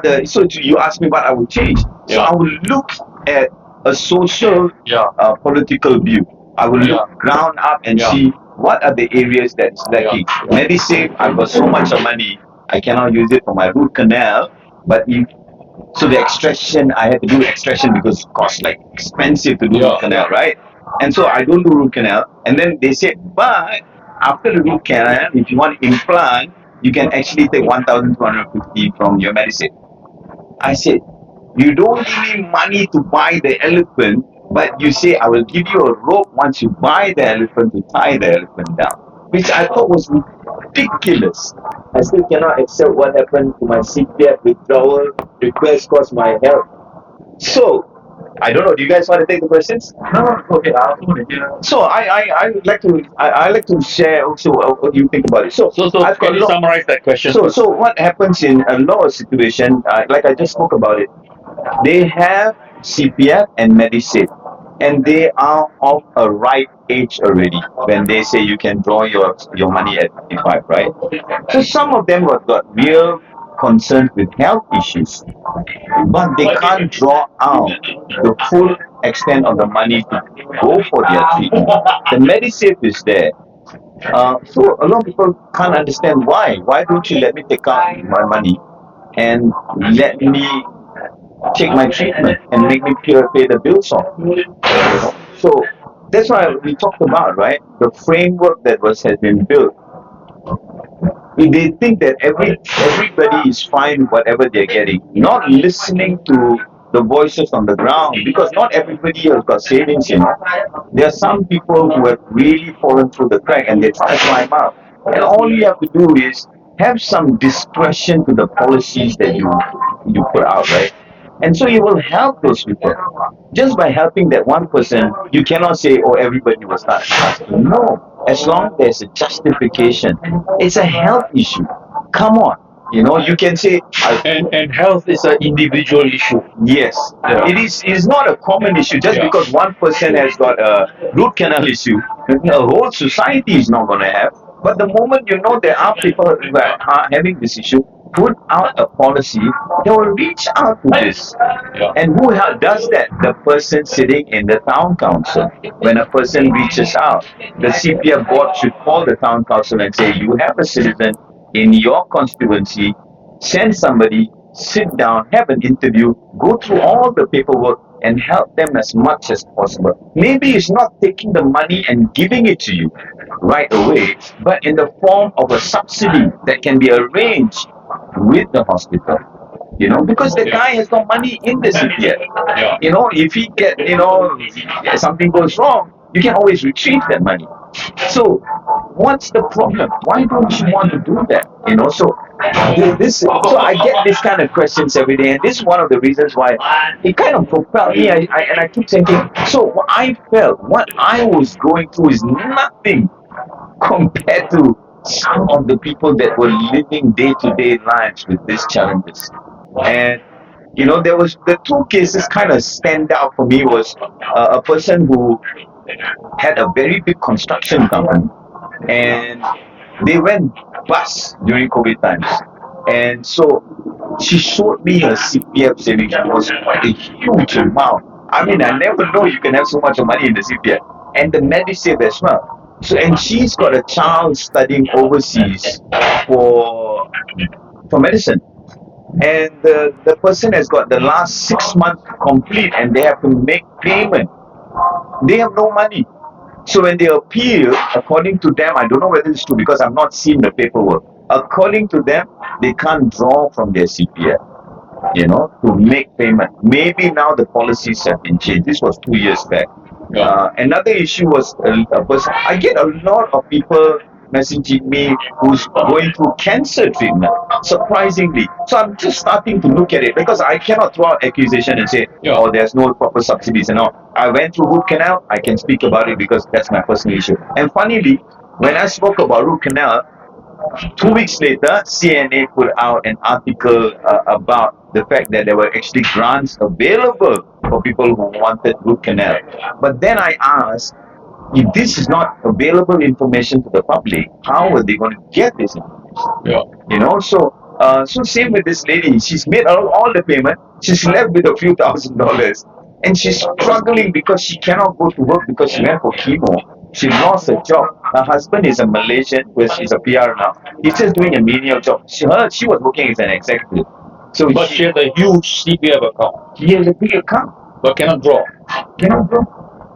You asked me what I would change. So I will look at a social, political view. I will look ground up and see what are the areas that's lacking. Medisave, I've got so much of money, I cannot use it for my root canal. But if so, the extraction, I had to do extraction because it costs like expensive to do root canal, right? And so I don't do root canal. And then they said, but after the root canal, if you want implant, you can actually take 1,250 from your medicine. I said, you don't give me money to buy the elephant, but you say I will give you a rope once you buy the elephant to tie the elephant down, which I thought was ridiculous. I still cannot accept what happened to my CPF withdrawal request caused my health. So, I don't know. Do you guys want to take the questions? No, okay. So I would like to I like to share also what you think about it. So I've got Can you summarize that question first? so what happens in a lot of situation, like I just spoke about it, they have CPF and Medisave, and they are of a right age already when they say you can draw your money at 55, right? So some of them have got real concerns with health issues, but they can't draw out the full extent of the money to go for their treatment. The Medisave is there. So a lot of people can't understand why. Why don't you let me take out my money and let me take my treatment and make me pay the bills off? So that's why we talked about, right, the framework that has been built. They think that everybody is fine with whatever they're getting, not listening to the voices on the ground, because not everybody has got savings. There are some people who have really fallen through the crack and they try to climb out, and all you have to do is have some discretion to the policies that you put out, right? And so you will help those people. Just by helping that one person, you cannot say, oh, everybody will start asking. No, as long as there's a justification, it's a health issue. Come on. You can say, And health is an individual issue. yes, it is not a common issue. Just because one person has got a root canal issue, the whole society is not going to have. But the moment you know there are people that are having this issue, put out a policy that will reach out to this. And who does that? The person sitting in the town council. When a person reaches out, the CPF board should call the town council and say, you have a citizen in your constituency, send somebody, sit down, have an interview, go through all the paperwork and help them as much as possible. Maybe it's not taking the money and giving it to you right away, but in the form of a subsidy that can be arranged with the hospital. Because the guy has no money in the CPF. If he something goes wrong, you can always retrieve that money. So, what's the problem? Why don't you want to do that? So I get this kind of questions every day, and this is one of the reasons why it kind of propelled me. And I keep thinking, so what I felt, what I was going through is nothing compared to some of the people that were living day-to-day lives with these challenges. And there was the two cases kind of stand out for me was a person who had a very big construction company, and they went bust during COVID times. And so she showed me her CPF savings. It was quite a huge amount. I mean, I never know you can have so much money in the CPF. And the Medisave as well. So, and she's got a child studying overseas for for medicine. And the person has got the last 6 months complete and they have to make payment. They have no money. So when they appeal, according to them, I don't know whether it's true because I've not seen the paperwork. According to them, they can't draw from their CPF, to make payment. Maybe now the policies have been changed. This was 2 years back. Another issue was a person. I get a lot of people messaging me who's going through cancer treatment, surprisingly. So I'm just starting to look at it because I cannot throw out accusation and say, oh, there's no proper subsidies and all. I went through root canal. I can speak about it because that's my personal issue. And funnily, when I spoke about root canal, 2 weeks later, CNA put out an article about the fact that there were actually grants available for people who wanted root canal. But then I asked, if this is not available information to the public, how are they going to get this information? So So same with this lady. She's made all the payment. She's left with a few $1,000s, and she's struggling because she cannot go to work because she went for chemo. She lost her job. Her husband is a Malaysian, where she's a PR now. He's just doing a menial job. She was working as an executive. So But she had a huge CPF account, he has a big account. but cannot draw. Cannot draw.